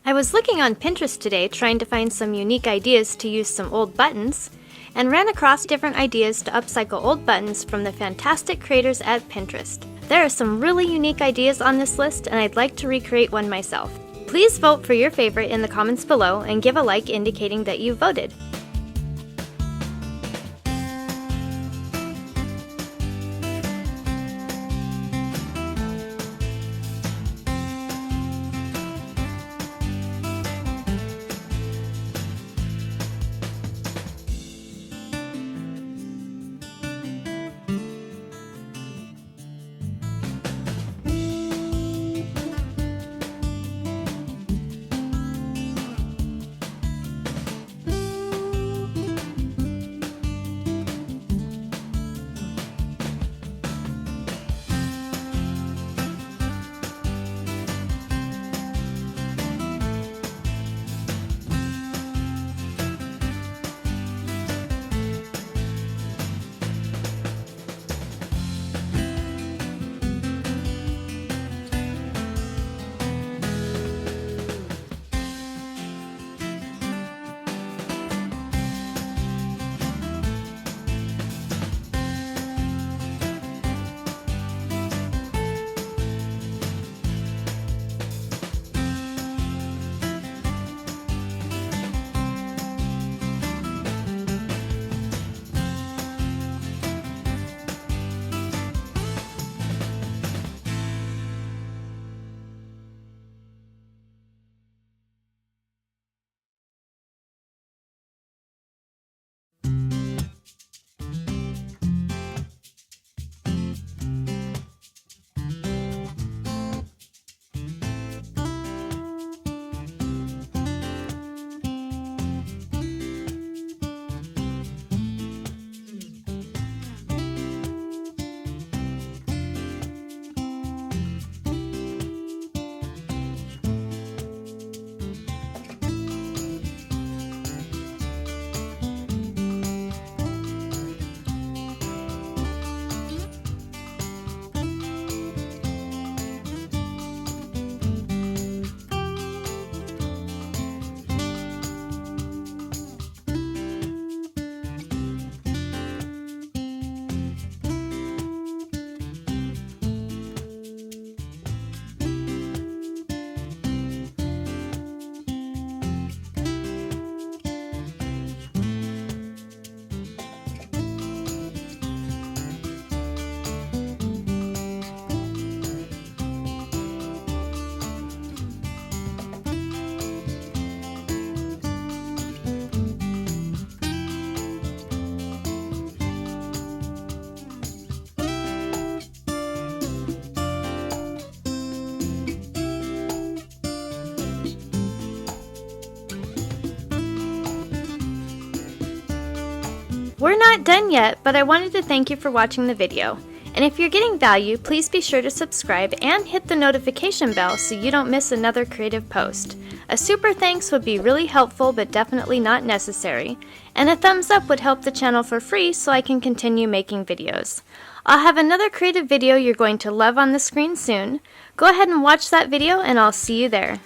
I was looking on Pinterest today trying to find some unique ideas to use some old buttons, and ran across different ideas to upcycle old buttons from the fantastic creators at Pinterest. There are some really unique ideas on this list, and I'd like to recreate one myself. Please vote for your favorite in the comments below and give a like indicating that you voted. We're not done yet, but I wanted to thank you for watching the video. And if you're getting value, please be sure to subscribe and hit the notification bell so you don't miss another creative post. A super thanks would be really helpful but definitely not necessary. And a thumbs up would help the channel for free so I can continue making videos. I'll have another creative video you're going to love on the screen soon. Go ahead and watch that video and I'll see you there.